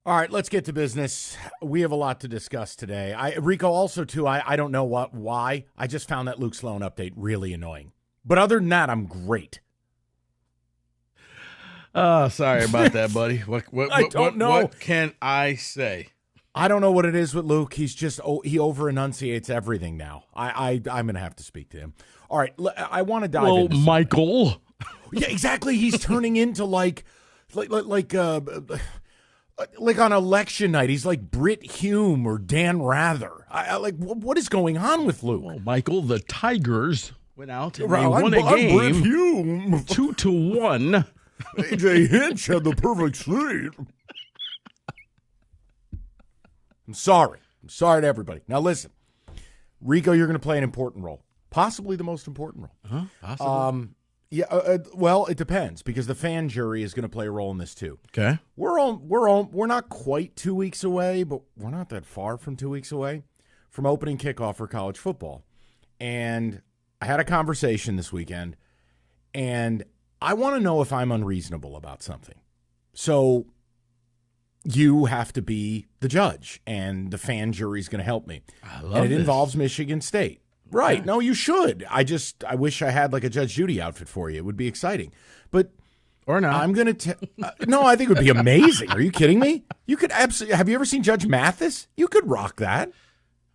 All right, let's get to business. We have a lot to discuss today. Rico, also, too, I don't know why. I just found that Luke Sloan update really annoying. But other than that, I'm great. Sorry about that, buddy. I don't know. What can I say? I don't know what it is with Luke. He's just, he over-enunciates everything now. I'm going to have to speak to him. All right, I want to dive into something. Michael. Yeah, exactly. He's turning into like on election night, he's like Britt Hume or Dan Rather. What is going on with Luke? Well, Michael, the Tigers went out and Right, they won a game Britt Hume. 2-1. AJ Hinch had the perfect sleep. I'm sorry to everybody. Now listen, Rico, you're going to play an important role, possibly the most important role. Possibly. Well, it depends because the fan jury is going to play a role in this too. Okay. We're not quite 2 weeks away, but we're not that far from 2 weeks away from opening kickoff for college football. And I had a conversation this weekend, and I want to know if I'm unreasonable about something. So you have to be the judge, and the fan jury is going to help me. I love and it this. involves Michigan State. Right. Yeah. No, you should. I wish I had like a Judge Judy outfit for you. It would be exciting. But Or not. I'm going to no, I think it would be amazing. Are you kidding me? You could absolutely. Have you ever seen Judge Mathis? You could rock that.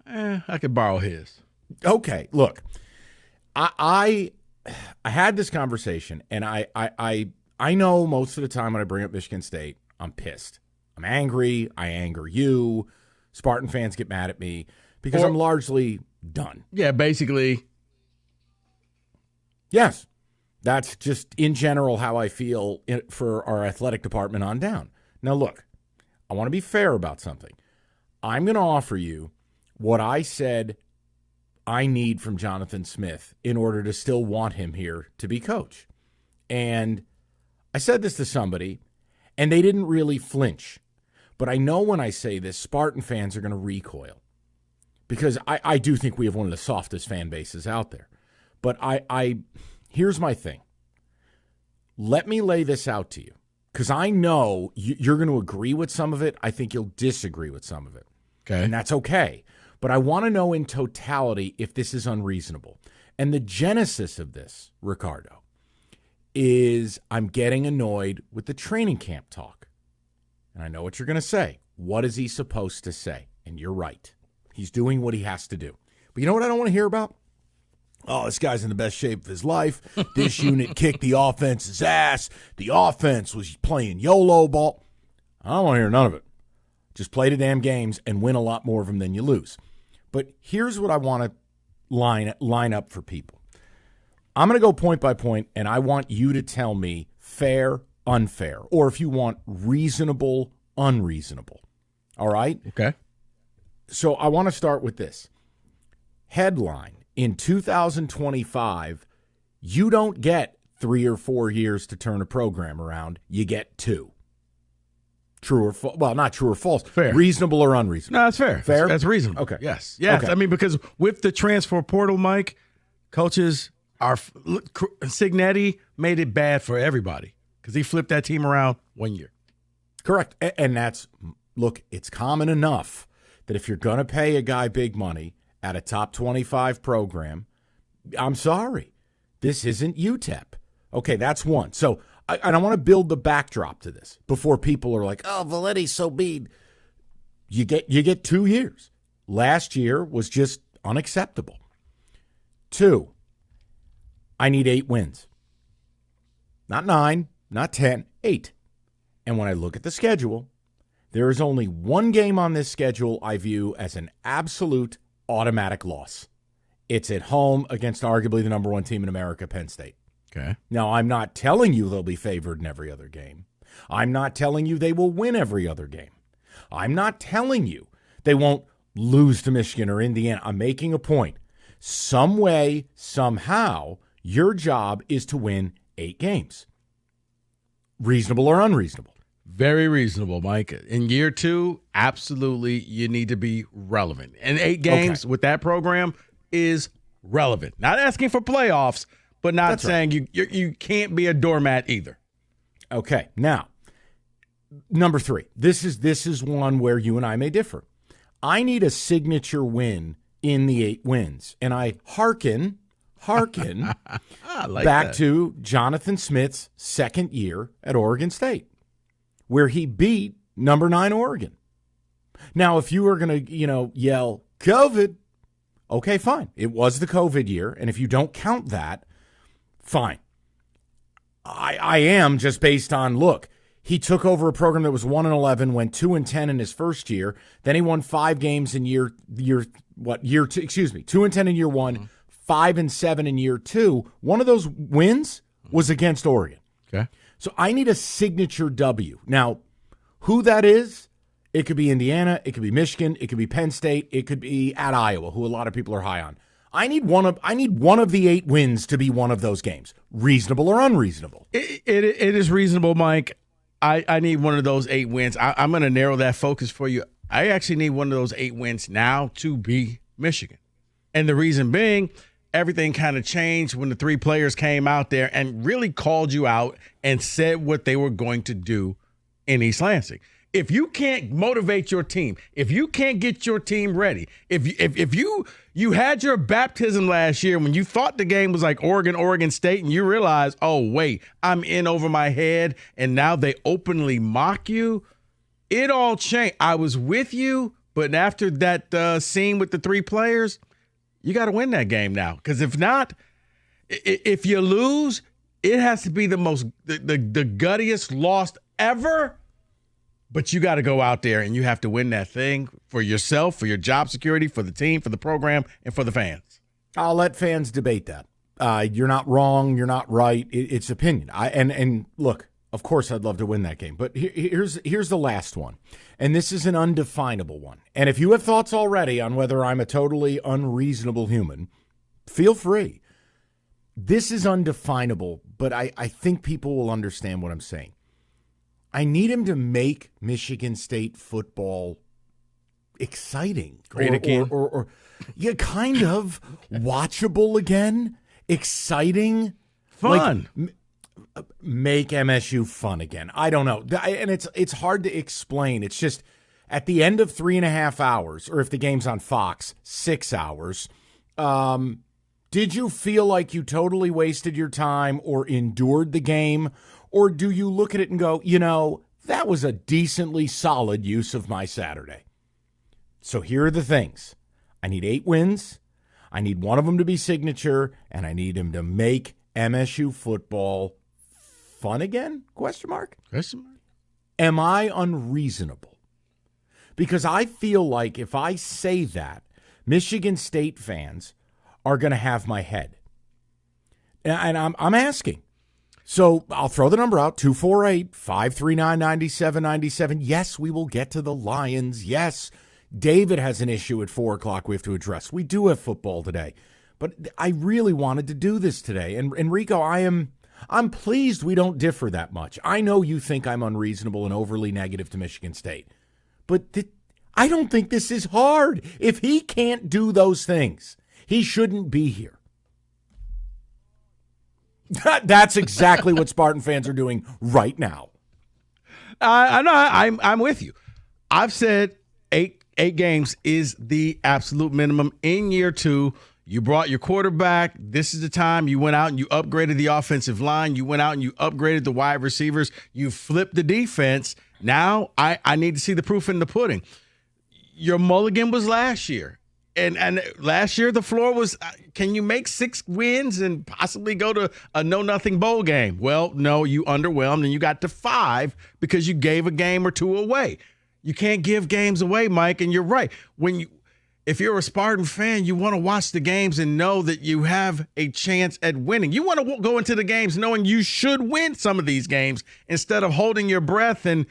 I could borrow his. Okay, look. I had this conversation, and I know most of the time when I bring up Michigan State, I'm pissed. I'm angry. I anger you. Spartan fans get mad at me because I'm largely done. Yeah, basically. Yes. That's just in general how I feel for our athletic department on down. Now, look, I want to be fair about something. I'm going to offer you what I said I need from Jonathan Smith in order to still want him here to be coach. And I said this to somebody, and they didn't really flinch. But I know when I say this, Spartan fans are going to recoil. Because I do think we have one of the softest fan bases out there. But here's my thing. Let me lay this out to you. Because I know you're going to agree with some of it. I think you'll disagree with some of it. Okay. And that's okay. But I want to know in totality if this is unreasonable. And the genesis of this, Ricardo, is I'm getting annoyed with the training camp talk. And I know what you're going to say. What is he supposed to say? And you're right. He's doing what he has to do. But you know what I don't want to hear about? Oh, this guy's in the best shape of his life. This unit kicked the offense's ass. The offense was playing YOLO ball. I don't want to hear none of it. Just play the damn games and win a lot more of them than you lose. But here's what I want to line up for people. I'm going to go point by point, and I want you to tell me fair, unfair, or if you want reasonable, unreasonable. All right? Okay. So I want to start with this. Headline, in 2025, you don't get 3 or 4 years to turn a program around. You get 2. True or false? Well, not true or false. Fair. Reasonable or unreasonable? No, that's fair. Fair? That's reasonable. Okay. Yes. Okay. I mean, because with the transfer portal, Mike, coaches are Signetti made it bad for everybody because he flipped that team around 1 year. Correct. And that's, look, it's common enough that if you're going to pay a guy big money at a top 25 program, I'm sorry. This isn't UTEP. Okay, that's one. So I want to build the backdrop to this before people are like, oh, Valenti's so mean. You get 2 years. Last year was just unacceptable. 2, I need 8 wins. Not 9, not 10, 8. And when I look at the schedule, there is only one game on this schedule I view as an absolute automatic loss. It's at home against arguably the number 1 team in America, Penn State. Okay. Now, I'm not telling you they'll be favored in every other game. I'm not telling you they will win every other game. I'm not telling you they won't lose to Michigan or Indiana. I'm making a point. Some way, somehow, your job is to win 8 games. Reasonable or unreasonable? Very reasonable, Mike. In year 2, absolutely, you need to be relevant. And 8 games with that program is relevant. Not asking for playoffs, but not saying you can't be a doormat either. Okay. Now, number 3. This is one where you and I may differ. I need a signature win in the 8 wins. And I hearken like back that. to Jonathan Smith's second year at Oregon State, where he beat number 9 Oregon. Now, if you were going to, yell COVID, okay, fine. It was the COVID year. And if you don't count that, fine. I am just based on, look, he took over a program that was 1-11, went 2-10 in his first year. Then he won 5 games in year 2, 2-10 in year 1, 5-7 in year 2. One of those wins was against Oregon. Okay. So I need a signature W. Now, who that is, it could be Indiana, it could be Michigan, it could be Penn State, it could be at Iowa, who a lot of people are high on. I need one of the 8 wins to be one of those games. Reasonable or unreasonable? It is reasonable, Mike. I need one of those 8 wins. I'm going to narrow that focus for you. I actually need one of those 8 wins now to be Michigan. And the reason being, everything kind of changed when the 3 players came out there and really called you out and said what they were going to do in East Lansing. If you can't motivate your team, if you can't get your team ready, if you had your baptism last year when you thought the game was like Oregon State and you realize, oh, wait, I'm in over my head, and now they openly mock you, it all changed. I was with you, but after that scene with the 3 players, you got to win that game now. Because if not, if you lose, it has to be the guttiest loss ever. But you got to go out there and you have to win that thing for yourself, for your job security, for the team, for the program, and for the fans. I'll let fans debate that. You're not wrong. You're not right. It's opinion. And look, of course, I'd love to win that game. But here's the last one. And this is an undefinable one. And if you have thoughts already on whether I'm a totally unreasonable human, feel free. This is undefinable, but I think people will understand what I'm saying. I need him to make Michigan State football exciting. Great again. Or kind of watchable again, exciting. Fun. Like, make MSU fun again. I don't know. And it's hard to explain. It's just at the end of 3.5 hours, or if the game's on Fox, 6 hours, did you feel like you totally wasted your time or endured the game? Or do you look at it and go, that was a decently solid use of my Saturday? So here are the things. I need 8 wins. I need one of them to be signature, and I need him to make MSU football fun again? Question mark. Am I unreasonable? Because I feel like if I say that, Michigan State fans are going to have my head. And I'm asking. So I'll throw the number out, 248-539-9797. Yes, we will get to the Lions. Yes, David has an issue at 4 o'clock we have to address. We do have football today. But I really wanted to do this today. And Rico, I'm pleased we don't differ that much. I know you think I'm unreasonable and overly negative to Michigan State. But I don't think this is hard. If he can't do those things, he shouldn't be here. That's exactly what Spartan fans are doing right now. I'm with you. I've said eight games is the absolute minimum in year 2. You brought your quarterback. This is the time you went out and you upgraded the offensive line. You went out and you upgraded the wide receivers. You flipped the defense. Now I need to see the proof in the pudding. Your mulligan was last year. And last year the floor was, can you make 6 wins and possibly go to a no-nothing bowl game? Well, no, you underwhelmed, and you got to 5 because you gave a game or 2 away. You can't give games away, Mike, and you're right. If you're a Spartan fan, you want to watch the games and know that you have a chance at winning. You want to go into the games knowing you should win some of these games instead of holding your breath and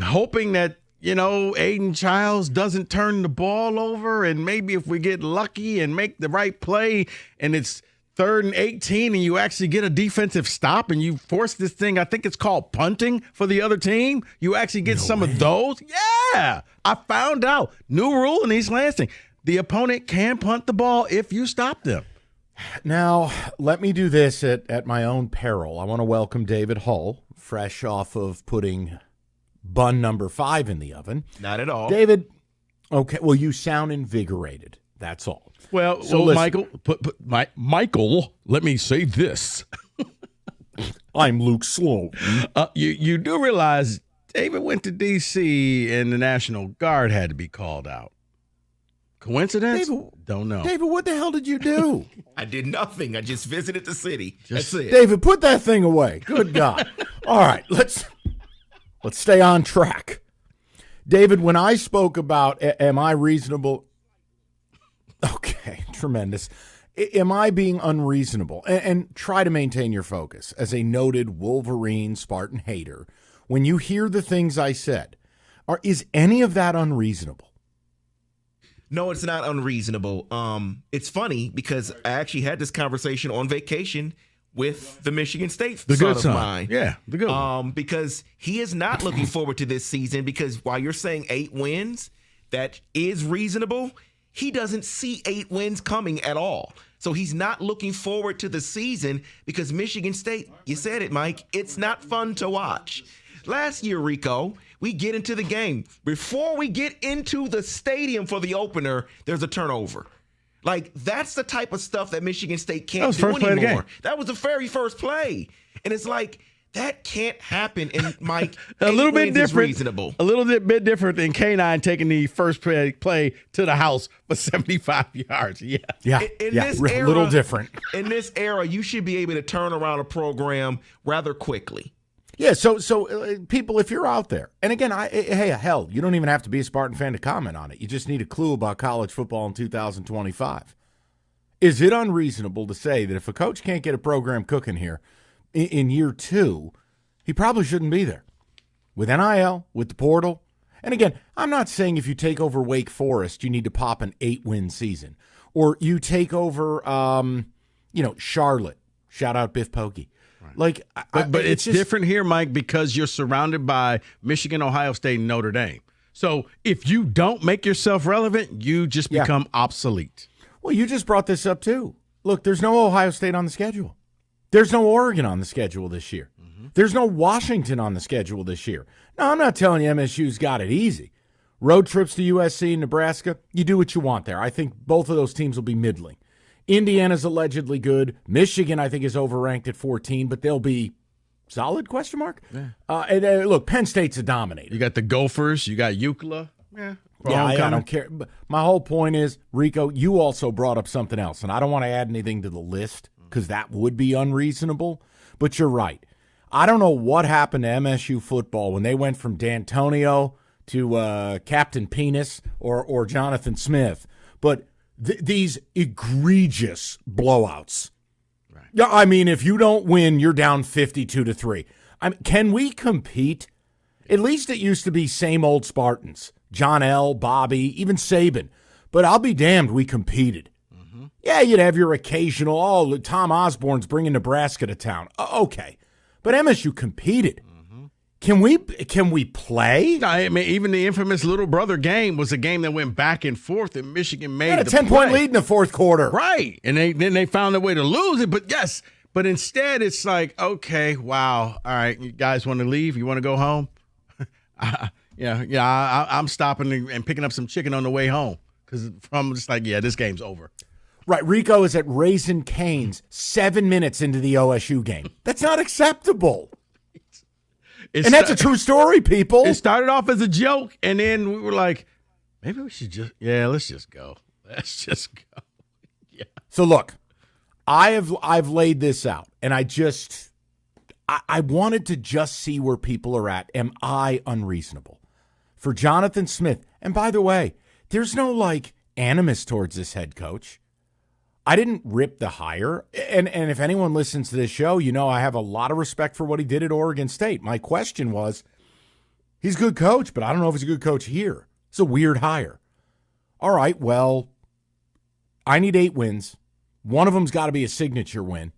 hoping that Aiden Childs doesn't turn the ball over, and maybe if we get lucky and make the right play and it's 3rd and 18 and you actually get a defensive stop and you force this thing, I think it's called punting for the other team. You actually get of those. Yeah, I found out. New rule in East Lansing. The opponent can punt the ball if you stop them. Now, let me do this at my own peril. I want to welcome David Hull, fresh off of putting bun number 5 in the oven. Not at all. David, okay, well, you sound invigorated. That's all. Well, listen, Michael, let me say this. I'm Luke Sloan. You do realize David went to D.C. and the National Guard had to be called out. Coincidence? David, don't know. David, what the hell did you do? I did nothing. I just visited the city. That's it. David, put that thing away. Good God. All right, let's stay on track. David, when I spoke about am I reasonable? Okay, tremendous. Am I being unreasonable? And try to maintain your focus. As a noted Wolverine Spartan hater, when you hear the things I said, is any of that unreasonable? No, it's not unreasonable. It's funny because I actually had this conversation on vacation with the Michigan State son of mine. Yeah, the good one. Because he is not looking forward to this season because while you're saying 8 wins, that is reasonable, he doesn't see 8 wins coming at all. So he's not looking forward to the season because Michigan State, you said it, Mike, it's not fun to watch. Last year, Rico, we get into the game. Before we get into the stadium for the opener, there's a turnover. Like, that's the type of stuff that Michigan State can't do anymore. That was the very first play. And it's like, that can't happen. And Mike, a little bit different. Reasonable. A little bit different than K9 taking the first play to the house for 75 yards. Yeah. This era, a little different. In this era, you should be able to turn around a program rather quickly. Yeah, so people, if you're out there, and again, hell, you don't even have to be a Spartan fan to comment on it. You just need a clue about college football in 2025. Is it unreasonable to say that if a coach can't get a program cooking here in year 2, he probably shouldn't be there? With NIL, with the portal. And again, I'm not saying if you take over Wake Forest, you need to pop an 8-win season. Or you take over, Charlotte. Shout out Biff Pokey. Like, but it's different here, Mike, because you're surrounded by Michigan, Ohio State, and Notre Dame. So if you don't make yourself relevant, you just become obsolete. Well, you just brought this up, too. Look, there's no Ohio State on the schedule. There's no Oregon on the schedule this year. Mm-hmm. There's no Washington on the schedule this year. Now, I'm not telling you MSU's got it easy. Road trips to USC and Nebraska, you do what you want there. I think both of those teams will be middling. Indiana's allegedly good. Michigan, I think, is overranked at 14, but they'll be solid, question mark? Yeah. Look, Penn State's a dominator. You got the Gophers. You got UCLA. I don't care. But my whole point is, Rico, you also brought up something else, and I don't want to add anything to the list because that would be unreasonable, but you're right. I don't know what happened to MSU football when they went from D'Antonio to Captain Penis or Jonathan Smith, but these egregious blowouts. Right. Yeah, I mean, if you don't win, you're down 52-3. Can we compete? At least it used to be same old Spartans. John L., Bobby, even Saban. But I'll be damned, we competed. Mm-hmm. Yeah, you'd have your occasional, Tom Osborne's bringing Nebraska to town. Okay. But MSU competed. Can we play? I mean, even the infamous little brother game was a game that went back and forth, and Michigan made a 10-point lead in the fourth quarter. Right, and then they found a way to lose it. But instead it's like, okay, wow, all right, you guys want to leave? You want to go home? I'm stopping and picking up some chicken on the way home because I'm just like, this game's over. Right, Rico is at Raising Cane's 7 minutes into the OSU game. That's not acceptable. That's a true story, people. It started off as a joke, and then we were like, maybe we should let's just go. Let's just go. Yeah. So look, I've laid this out, and I wanted to just see where people are at. Am I unreasonable? For Jonathan Smith, and by the way, there's no animus towards this head coach. I didn't rip the hire, and if anyone listens to this show, I have a lot of respect for what he did at Oregon State. My question was, he's a good coach, but I don't know if he's a good coach here. It's a weird hire. All right, well, I need 8 wins. One of them's got to be a signature win,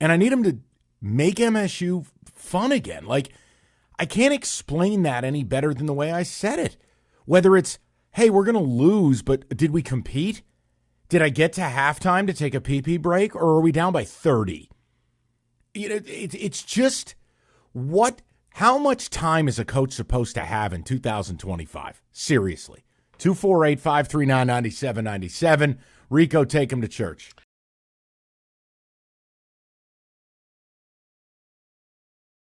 and I need him to make MSU fun again. I can't explain that any better than the way I said it. Whether it's, hey, we're going to lose, but did we compete? Did I get to halftime to take a pee-pee break, or are we down by 30? It's just How much time is a coach supposed to have in 2025? Seriously. 248-539-9797. Rico, take him to church.